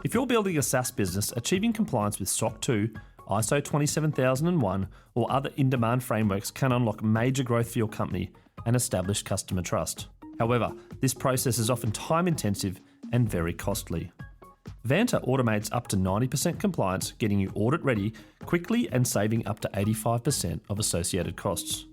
If you're building a SaaS business, achieving compliance with SOC 2, ISO 27001, or other in-demand frameworks can unlock major growth for your company and establish customer trust. However, this process is often time-intensive and very costly. Vanta automates up to 90% compliance, getting you audit ready quickly and saving up to 85% of associated costs.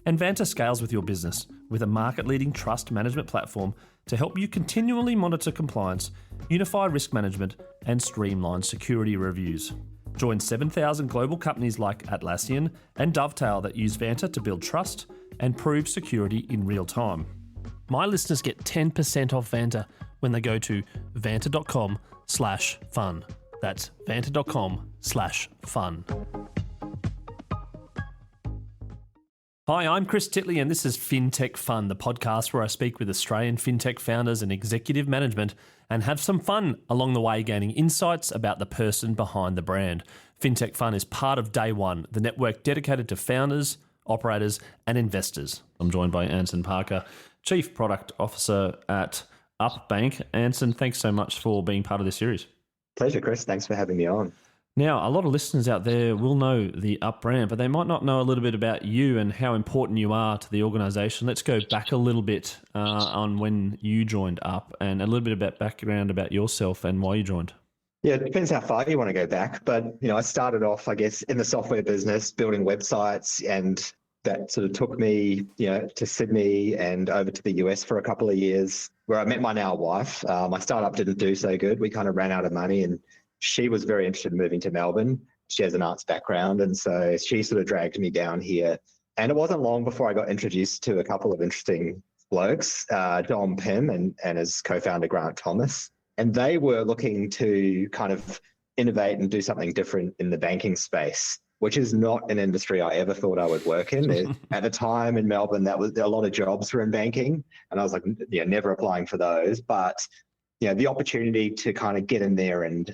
And Vanta scales with your business with a market-leading trust management platform to help you continually monitor compliance, unify risk management, and streamline security reviews. Join 7,000 global companies like Atlassian and Dovetail that use Vanta to build trust and prove security in real time. My listeners get 10% off Vanta when they go to vanta.com/fun. That's vanta.com/fun. Hi, I'm Chris Titley, and this is Fintechfun, the podcast where I speak with Australian fintech founders and executive management and have some fun along the way, gaining insights about the person behind the brand. Fintechfun is part of Day One, the network dedicated to founders, operators, and investors. I'm joined by Anson Parker, Chief Product Officer at Up Bank. Anson, thanks so much for being part of this series. Pleasure, Chris. Thanks for having me on. Now, a lot of listeners out there will know the Up brand, but they might not know a little bit about you and how important you are to the organisation. Let's go back a little bit on when you joined Up and a little bit about background about yourself and why you joined. Yeah, it depends how far you want to go back. But, I started off, I guess, in the software business, building websites, and that sort of took me, to Sydney and over to the US for a couple of years, where I met my now wife. My startup didn't do so good. We kind of ran out of money, and she was very interested in moving to Melbourne. She has an arts background, and so she sort of dragged me down here. And it wasn't long before I got introduced to a couple of interesting blokes, Dom Pym and his co-founder Grant Thomas. And they were looking to kind of innovate and do something different in the banking space, which is not an industry I ever thought I would work in. At the time in Melbourne, a lot of jobs were in banking, and I was like, never applying for those. But the opportunity to kind of get in there and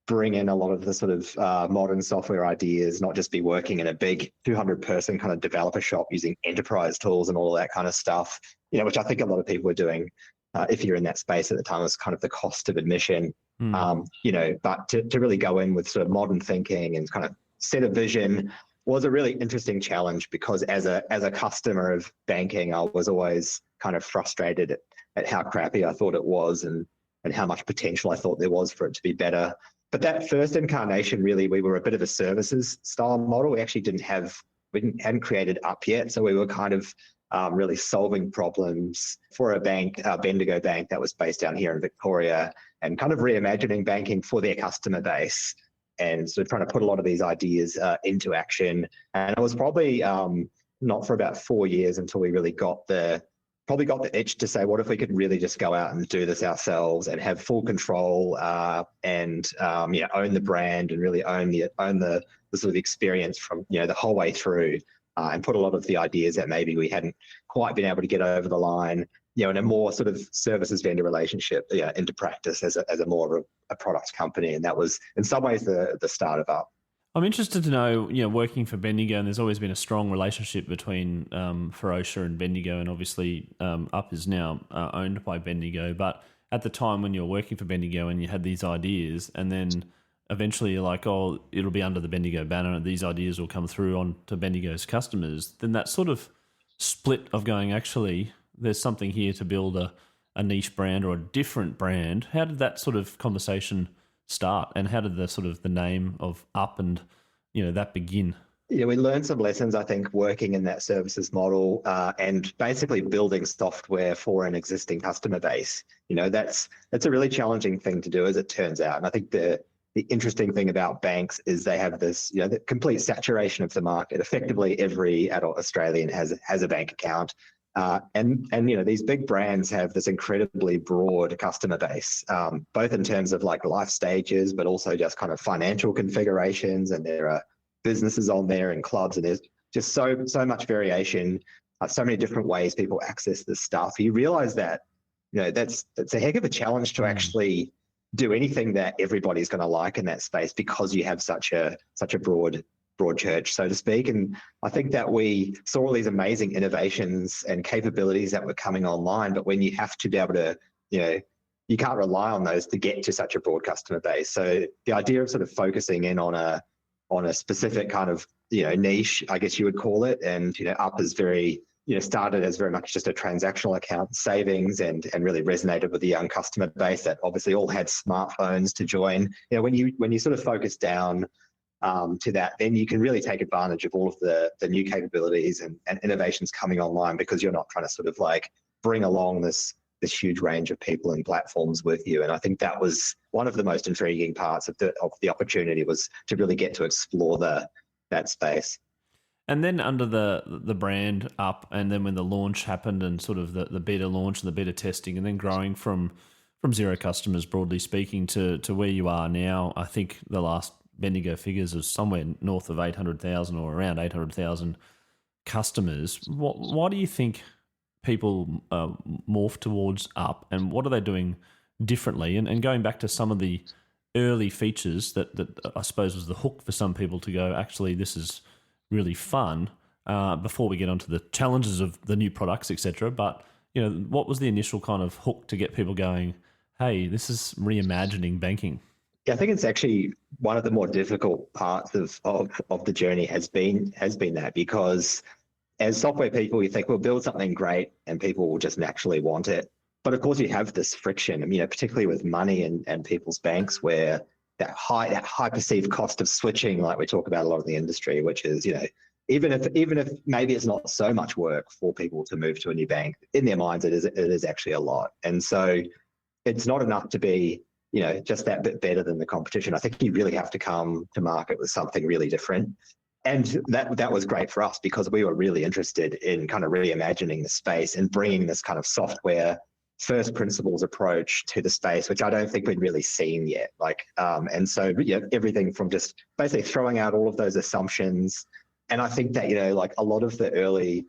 bring in a lot of the sort of modern software ideas, not just be working in a big 200-person kind of developer shop using enterprise tools and all of that kind of stuff, which I think a lot of people were doing. If you're in that space at the time, was kind of the cost of admission. But to really go in with sort of modern thinking and kind of set a vision was a really interesting challenge, because as a customer of banking, I was always kind of frustrated at how crappy I thought it was and how much potential I thought there was for it to be better. But that first incarnation, really, we were a bit of a services style model. We actually hadn't created Up yet. So we were kind of really solving problems for a bank, Bendigo Bank, that was based down here in Victoria, and kind of reimagining banking for their customer base, and sort of trying to put a lot of these ideas into action. And it was probably not for about 4 years until we really got the itch to say, what if we could really just go out and do this ourselves and have full control and own the brand and really own the sort of experience from the whole way through, and put a lot of the ideas that maybe we hadn't quite been able to get over the line, in a more sort of services vendor relationship, into practice as a more of a product company. And that was in some ways the start of Up. I'm interested to know, working for Bendigo, and there's always been a strong relationship between Ferocia and Bendigo, and obviously Up is now owned by Bendigo. But at the time when you're working for Bendigo and you had these ideas, and then eventually you're like, oh, it'll be under the Bendigo banner and these ideas will come through on to Bendigo's customers, then that sort of split of going, actually, there's something here to build a niche brand or a different brand. How did that sort of conversation start, and how did the name of Up and that begin? Yeah, we learned some lessons, I think, working in that services model and basically building software for an existing customer base. That's a really challenging thing to do, as it turns out. And I think the interesting thing about banks is they have this, the complete saturation of the market. Effectively, every adult Australian has a bank account. And these big brands have this incredibly broad customer base, both in terms of like life stages, but also just kind of financial configurations. And there are businesses on there and clubs, and there's just so much variation, so many different ways people access this stuff. You realize that, that's a heck of a challenge to actually do anything that everybody's going to like in that space, because you have such a broad church, so to speak. And I think that we saw all these amazing innovations and capabilities that were coming online, but when you have to be able to, you can't rely on those to get to such a broad customer base. So the idea of sort of focusing in on a specific kind of, niche, I guess you would call it, and Up is very, started as very much just a transactional account, savings, and really resonated with the young customer base that obviously all had smartphones to join. When you sort of focus down to that, then you can really take advantage of all of the new capabilities and innovations coming online, because you're not trying to sort of like bring along this huge range of people and platforms with you. And I think that was one of the most intriguing parts of the opportunity, was to really get to explore that space. And then under the brand Up, and then when the launch happened and sort of the beta launch and the beta testing, and then growing from zero customers, broadly speaking, to where you are now, I think the last Bendigo figures is somewhere north of 800,000 or around 800,000 customers. Why do you think people morph towards Up, and what are they doing differently? And going back to some of the early features that I suppose was the hook for some people to go, actually, this is really fun, before we get onto the challenges of the new products, etc. But, what was the initial kind of hook to get people going, hey, this is reimagining banking? Yeah, I think it's actually one of the more difficult parts of the journey has been that, because as software people, you think we'll build something great and people will just naturally want it. But of course, you have this friction, particularly with money and people's banks, where that high perceived cost of switching, like we talk about a lot in the industry, which is, even if maybe it's not so much work for people to move to a new bank, in their minds it is actually a lot. And so it's not enough to be, just that bit better than the competition. I think you really have to come to market with something really different. And that was great for us, because we were really interested in kind of reimagining the space and bringing this kind of software first principles approach to the space, which I don't think we'd really seen yet. And so everything from just basically throwing out all of those assumptions. And I think that, a lot of the early,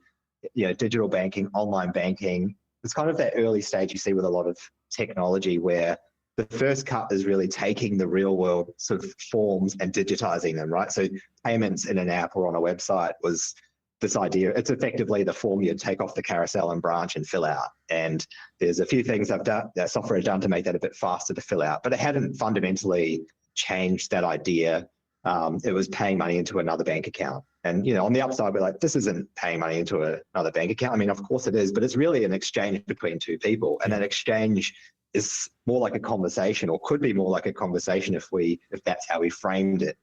digital banking, online banking, it's kind of that early stage you see with a lot of technology, where the first cut is really taking the real world sort of forms and digitizing them, right? So payments in an app or on a website was this idea. It's effectively the form you'd take off the carousel and branch and fill out. And there's a few things that software has done to make that a bit faster to fill out, but it hadn't fundamentally changed that idea. It was paying money into another bank account. And, on the upside, we're like, this isn't paying money into another bank account. I mean, of course it is, but it's really an exchange between two people. And that exchange is more like a conversation, or could be more like a conversation if that's how we framed it.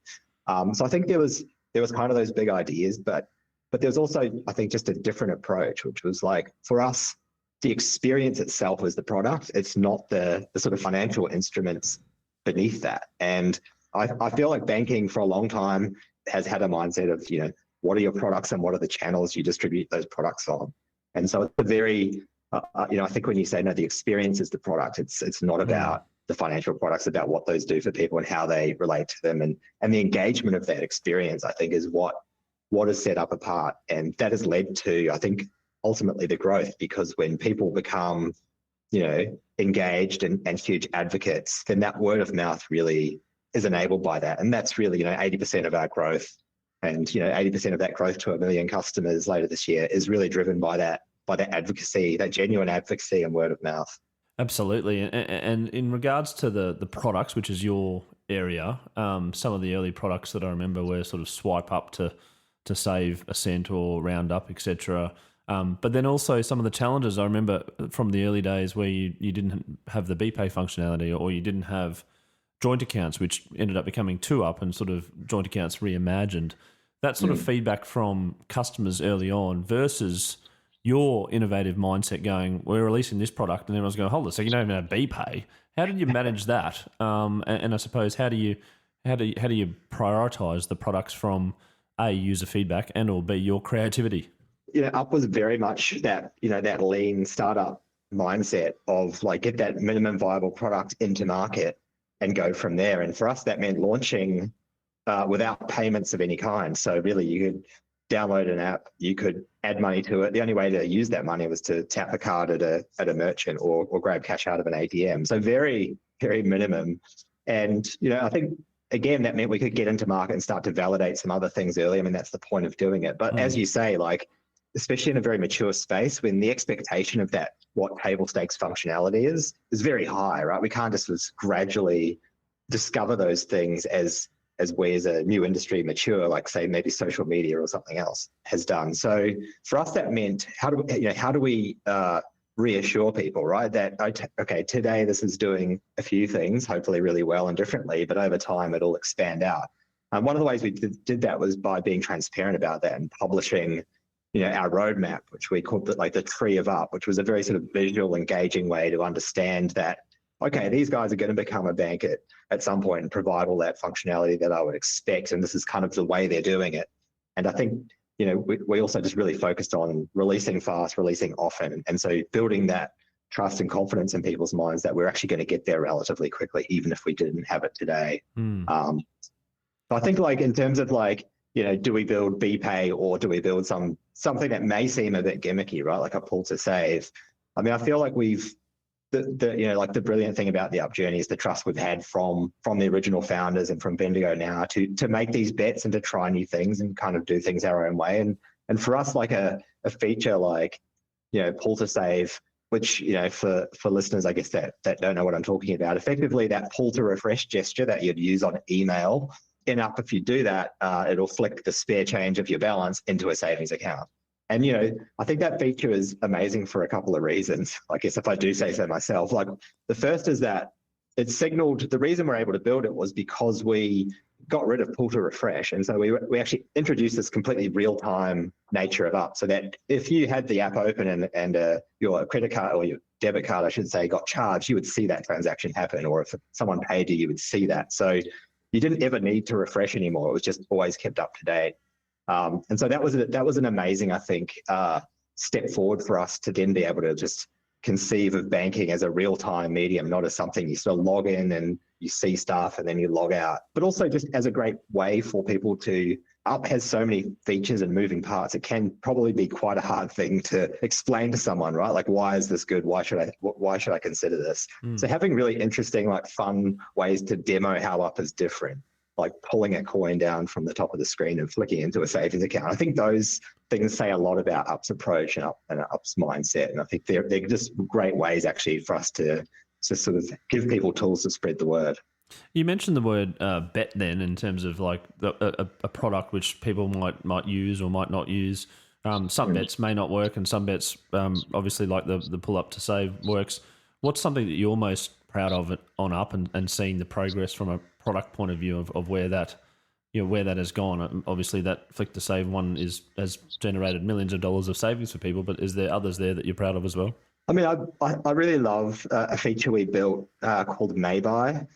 So I think there was kind of those big ideas, but there's also, I think, just a different approach, which was like, for us, the experience itself was the product. It's not the sort of financial instruments beneath that. And I feel like banking for a long time has had a mindset of, what are your products and what are the channels you distribute those products on? And so it's a very, I think when you say, no, the experience is the product, it's not about the financial products, about what those do for people and how they relate to them. And the engagement of that experience, I think, is what has set Up apart. And that has led to, I think, ultimately the growth, because when people become, engaged and huge advocates, then that word of mouth really is enabled by that. And that's really, 80% of our growth, and, 80% of that growth to 1 million customers later this year is really driven by that advocacy, that genuine advocacy and word of mouth. Absolutely. And in regards to the products, which is your area, some of the early products that I remember were sort of swipe up to save a cent or round up, etc. But then also some of the challenges I remember from the early days, where you didn't have the BPay functionality, or you didn't have joint accounts, which ended up becoming 2Up and sort of joint accounts reimagined. That sort of feedback from customers early on versus your innovative mindset going, we're releasing this product, and everyone's going, hold on a second, you don't even have BPay. How did you manage that? And I suppose how do you prioritize the products from A, user feedback, and or B, your creativity? Up was very much that, that lean startup mindset of like, get that minimum viable product into market and go from there. And for us, that meant launching without payments of any kind. So really, you could download an app, you could add money to it. The only way to use that money was to tap a card at a merchant or grab cash out of an ATM. So very, very minimum. And, I think, again, that meant we could get into market and start to validate some other things early. I mean, that's the point of doing it. But as you say, like, especially in a very mature space, when the expectation of that, what table stakes functionality is very high, right? We can't just gradually discover those things as we as a new industry mature, like say maybe social media or something else has done. So for us, that meant how do we reassure people, right? That okay, today this is doing a few things, hopefully really well and differently, but over time it'll expand out. And one of the ways we did that was by being transparent about that and publishing, our roadmap, which we called the tree of up, which was a very sort of visual, engaging way to understand that, okay, these guys are going to become a bank at some point and provide all that functionality that I would expect. And this is kind of the way they're doing it. And I think, we also just really focused on releasing fast, releasing often. And so building that trust and confidence in people's minds that we're actually going to get there relatively quickly, even if we didn't have it today. So I think in terms of do we build BPay or do we build something that may seem a bit gimmicky, right? Like a pull to save. I mean, I feel like the brilliant thing about the Up journey is the trust we've had from the original founders and from Bendigo now to make these bets and to try new things and kind of do things our own way. And for us, a feature pull to save, which, for listeners, I guess that don't know what I'm talking about, effectively that pull to refresh gesture that you'd use on email. In Up, if you do that, it'll flick the spare change of your balance into a savings account. And, I think that feature is amazing for a couple of reasons. I guess if I do say so myself, the first is that it signaled the reason we're able to build it was because we got rid of pull to refresh. And so we actually introduced this completely real-time nature of Up so that if you had the app open and your credit card or your debit card, I should say, got charged, you would see that transaction happen. Or if someone paid you, you would see that. So you didn't ever need to refresh anymore. It was just always kept up to date. And so that was an amazing, I think, step forward for us to then be able to just conceive of banking as a real-time medium, not as something you sort of log in and you see stuff and then you log out, but also just as a great way for people to. Up has so many features and moving parts. It can probably be quite a hard thing to explain to someone, right? Like, why is this good? Why should I consider this? So having really interesting, fun ways to demo how Up is different, like pulling a coin down from the top of the screen and flicking into a savings account. I think those things say a lot about Up's approach and Up's mindset. And I think they're just great ways actually for us to sort of give people tools to spread the word. You mentioned the word bet then in terms of a product which people might use or might not use. Some bets may not work and some bets, obviously like the pull up to save works. What's something that you're most proud of on Up and seeing the progress from a product point of view of where that where that has gone? Obviously that Flick to Save one has generated millions of dollars of savings for people, but is there others there that you're proud of as well? I mean, I really love a feature we built called Maybuy.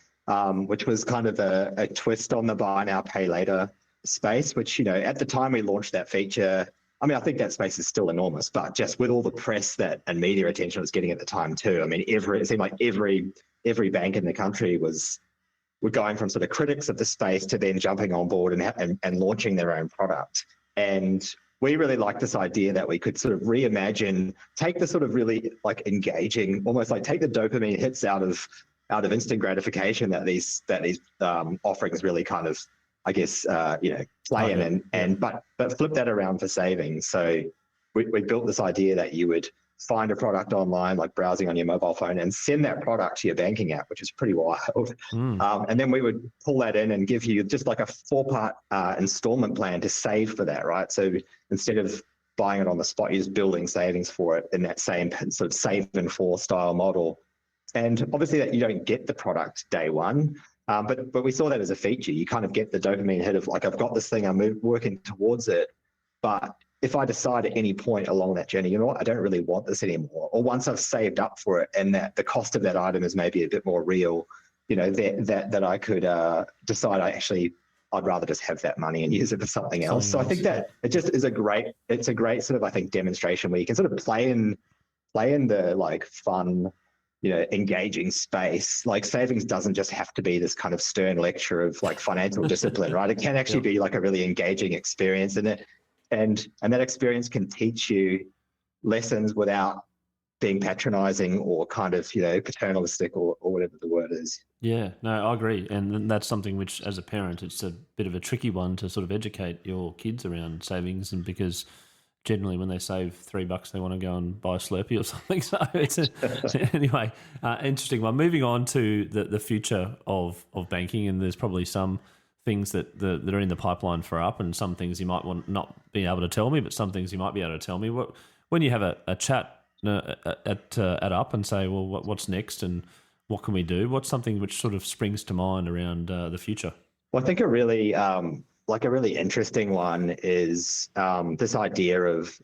Which was kind of a twist on the buy now, pay later space, which, at the time we launched that feature, I mean, I think that space is still enormous, but just with all the press and media attention it was getting at the time too. I mean, it seemed like every bank in the country were going from sort of critics of the space to then jumping on board and launching their own product. And we really liked this idea that we could sort of reimagine, take the sort of really engaging, almost take the dopamine hits out of instant gratification that these offerings really kind of, I guess, play in, but flip that around for savings. So we built this idea that you would find a product online, like browsing on your mobile phone, and send that product to your banking app, which is pretty wild. And then we would pull that in and give you just like a 4-part installment plan to save for that, right? So instead of buying it on the spot, you're just building savings for it in that same sort of save and for style model. And obviously that you don't get the product day one, but we saw that as a feature. You kind of get the dopamine hit of I've got this thing, I'm working towards it. But if I decide at any point along that journey, you know what, I don't really want this anymore. Or once I've saved up for it and that the cost of that item is maybe a bit more real, that I could decide I'd rather just have that money and use it for something else. So I think that it just is a great sort of, I think, demonstration where you can sort of play in the fun, engaging space. Savings doesn't just have to be this kind of stern lecture of financial discipline, right? It can actually be a really engaging experience, and that experience can teach you lessons without being patronizing or kind of, paternalistic or whatever the word is. Yeah, no, I agree. And that's something which, as a parent, it's a bit of a tricky one to sort of educate your kids around savings, and because generally when they save $3, they want to go and buy a Slurpee or something. So it's anyway, interesting one. Moving on to the future of banking, and there's probably some things that are in the pipeline for Up, and some things you might want not be able to tell me, but some things you might be able to tell me. When you have a chat at Up and say, well, what's next and what can we do? What's something which sort of springs to mind around the future? Well, I think a really interesting one is this idea of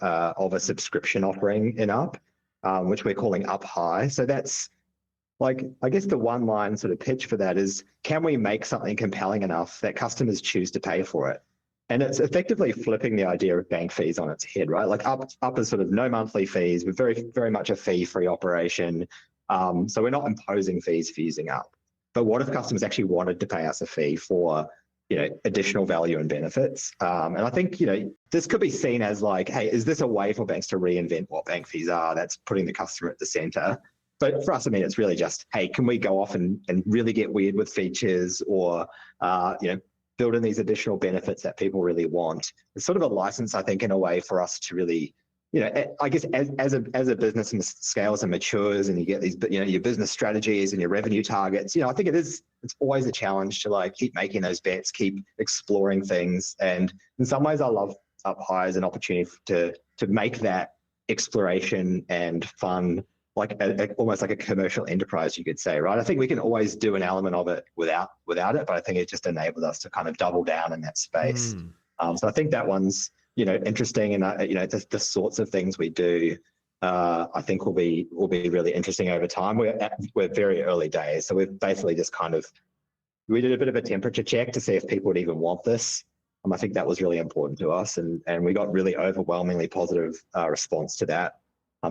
a subscription offering in Up, which we're calling Up High. So that's like, I guess the one line sort of pitch for that is, can we make something compelling enough that customers choose to pay for it? And it's effectively flipping the idea of bank fees on its head, right? Like Up is sort of no monthly fees. We're very, very much a fee-free operation. So we're not imposing fees for using Up. But what if customers actually wanted to pay us a fee for, additional value and benefits? And I think, this could be seen as like, hey, is this a way for banks to reinvent what bank fees are? That's putting the customer at the center. But for us, I mean, it's really just, hey, can we go off and really get weird with features or, build in these additional benefits that people really want? It's sort of a license, I think, in a way for us to really, I guess as a business scales and matures and you get these, your business strategies and your revenue targets, I think it's always a challenge to like keep making those bets, keep exploring things. And in some ways I love Up High as an opportunity to make that exploration and fun, like almost like a commercial enterprise, you could say, right? I think we can always do an element of it without it, but I think it just enabled us to kind of double down in that space. So I think that one's, interesting, and the sorts of things we do, I think will be really interesting over time. We're very early days, so we've basically just we did a bit of a temperature check to see if people would even want this. I think that was really important to us, and we got really overwhelmingly positive response to that.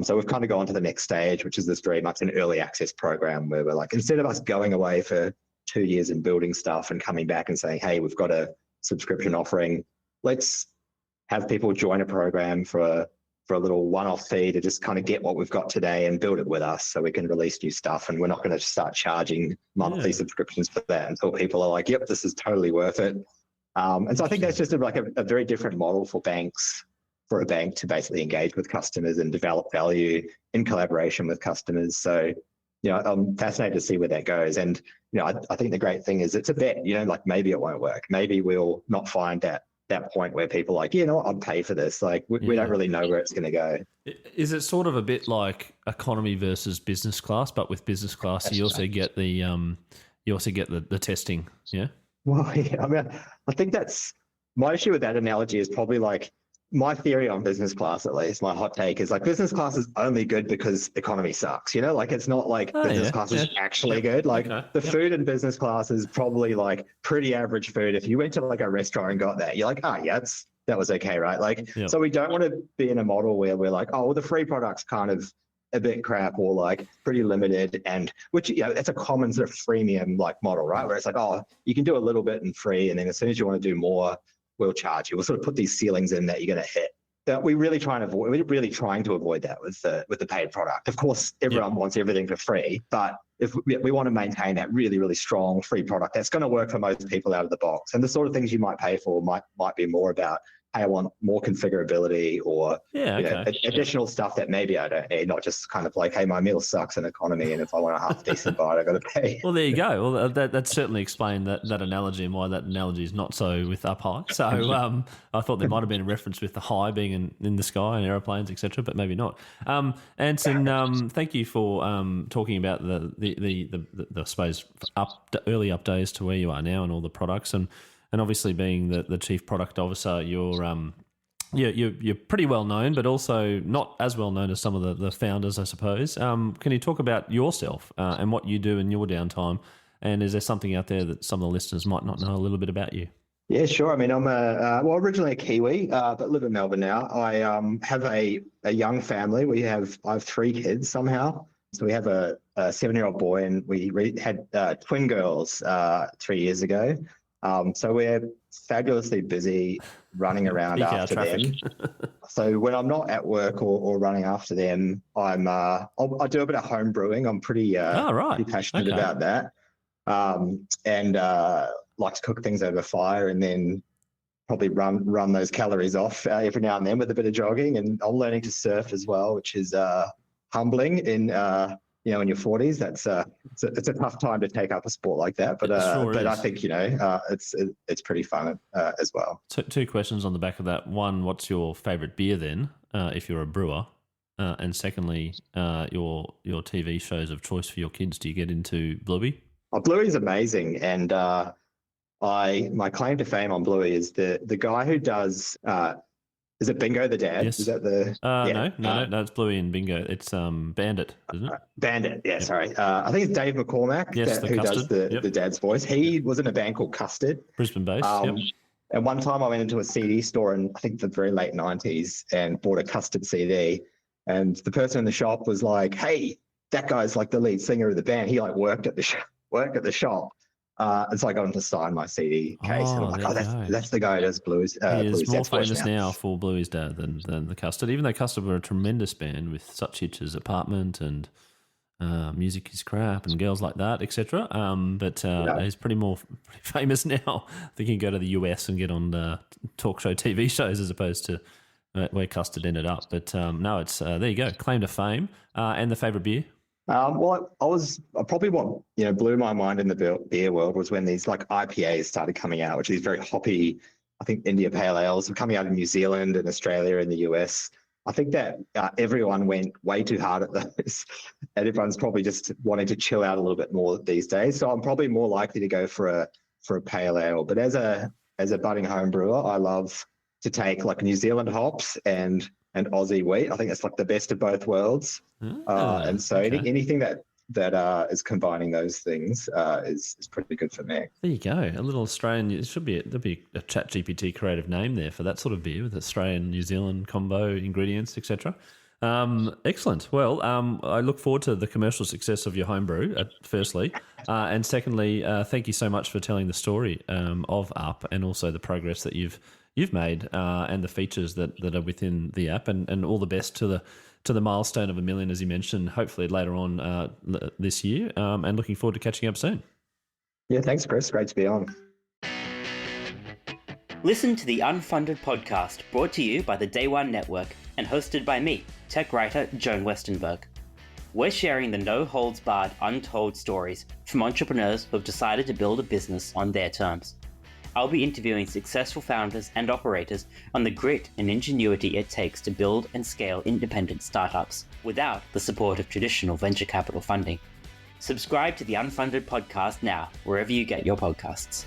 So we've kind of gone to the next stage, which is this very much an early access program where we're like, instead of us going away for 2 years and building stuff and coming back and saying, hey, we've got a subscription offering, let's have people join a program for a little one-off fee to just kind of get what we've got today and build it with us so we can release new stuff. And we're not going to start charging monthly subscriptions for that until people are like, yep, this is totally worth it. And so I think that's just a very different model for a bank to basically engage with customers and develop value in collaboration with customers. So, I'm fascinated to see where that goes. And, I think the great thing is it's a bet, like maybe it won't work. Maybe we'll not find that point where people are like, I'd pay for this. Like we don't really know where it's going to go. Is it sort of a bit like economy versus business class, but with business class, you also get the testing. Yeah. Well, yeah, I mean, I think that's my issue with that analogy is probably like, my theory on business class, at least, my hot take is like business class is only good because economy sucks, like it's not like business class is actually good. Like the food in business class is probably like pretty average food. If you went to like a restaurant and got that, you're like, that was okay, right? Like, so we don't want to be in a model where we're like, oh, well, the free product's kind of a bit crap or like pretty limited, and which, it's a common sort of freemium like model, right? Where it's like, oh, you can do a little bit and free, and then as soon as you want to do more, we'll charge you. We'll sort of put these ceilings in that you're going to hit. That we're really trying to avoid that with the paid product. Of course, everyone wants everything for free, but if we want to maintain that really, really strong free product, that's going to work for most people out of the box. And the sort of things you might pay for might be more about, hey, I want more configurability or additional stuff that maybe I don't need, not just kind of like, hey, my meal sucks in economy, and if I want a half decent bite, I've got to pay. Well, there you go. Well, that certainly explained that analogy and why that analogy is not so with Up High. So I thought there might have been a reference with the high being in the sky and aeroplanes, etc., but maybe not. Anson, thank you for talking about the I suppose early updates to where you are now and all the products, and obviously being the chief product officer, you're pretty well known, but also not as well known as some of the founders, I suppose. Can you talk about yourself and what you do in your downtime? And is there something out there that some of the listeners might not know a little bit about you? Yeah, sure. I mean, I'm originally a Kiwi, but live in Melbourne now. I have a young family. I have 3 kids somehow. So we have a 7-year-old boy, and we had twin girls 3 years ago. So we're fabulously busy running around after them. So when I'm not at work or running after them, I do a bit of home brewing. I'm pretty passionate about that. And like to cook things over fire, and then probably run those calories off every now and then with a bit of jogging. And I'm learning to surf as well, which is humbling in in your 40s. That's it's a tough time to take up a sport like that. But I think it's pretty fun as well. So, two questions on the back of that. One, what's your favourite beer then, if you're a brewer? And secondly, your TV shows of choice for your kids. Do you get into Bluey? Oh, Bluey is amazing, and my claim to fame on Bluey is the guy who does. Is it Bingo the Dad? Yes. Is that the? No. It's Bluey and Bingo. It's Bandit, isn't it? Bandit. Yeah, yep. Sorry. I think it's Dave McCormack who does the dad's voice. He was in a band called Custard, Brisbane-based. And one time I went into a CD store in I think the very late 90s and bought a Custard CD, and the person in the shop was like, "Hey, that guy's like the lead singer of the band. He like worked at the shop." And so I got him to sign my CD case, and I'm like, that's the guy who does Blues. He is more famous now for Bluey's Dad than the Custard, even though Custard were a tremendous band with such hits as Apartment and Music Is Crap and Girls Like That, etc. He's pretty famous now. I think he can go to the US and get on talk show TV shows as opposed to where Custard ended up. But no, it's there you go, claim to fame. And the favourite beer? Well, I probably what blew my mind in the beer world was when these like IPAs started coming out, which is very hoppy. I think India Pale Ales were coming out in New Zealand and Australia and the US. I think that everyone went way too hard at those, and everyone's probably just wanting to chill out a little bit more these days. So I'm probably more likely to go for a pale ale. But as a budding home brewer, I love to take like New Zealand hops and Aussie wheat. I think it's like the best of both worlds. And so anything that is combining those things is pretty good for me. There you go. A little Australian. There'll be a ChatGPT creative name there for that sort of beer with Australian, New Zealand combo ingredients, etc. Excellent. Well, I look forward to the commercial success of your homebrew, firstly. And secondly, thank you so much for telling the story of Up and also the progress that you've made and the features that are within the app, and all the best to the milestone of 1 million, as you mentioned, hopefully later on this year, and looking forward to catching up soon. Yeah, thanks, Chris. Great to be on. Listen to the Unfunded podcast, brought to you by the Day One Network and hosted by me, tech writer Joan Westenberg. We're sharing the no-holds-barred untold stories from entrepreneurs who have decided to build a business on their terms. I'll be interviewing successful founders and operators on the grit and ingenuity it takes to build and scale independent startups without the support of traditional venture capital funding. Subscribe to the Unfunded podcast now, wherever you get your podcasts.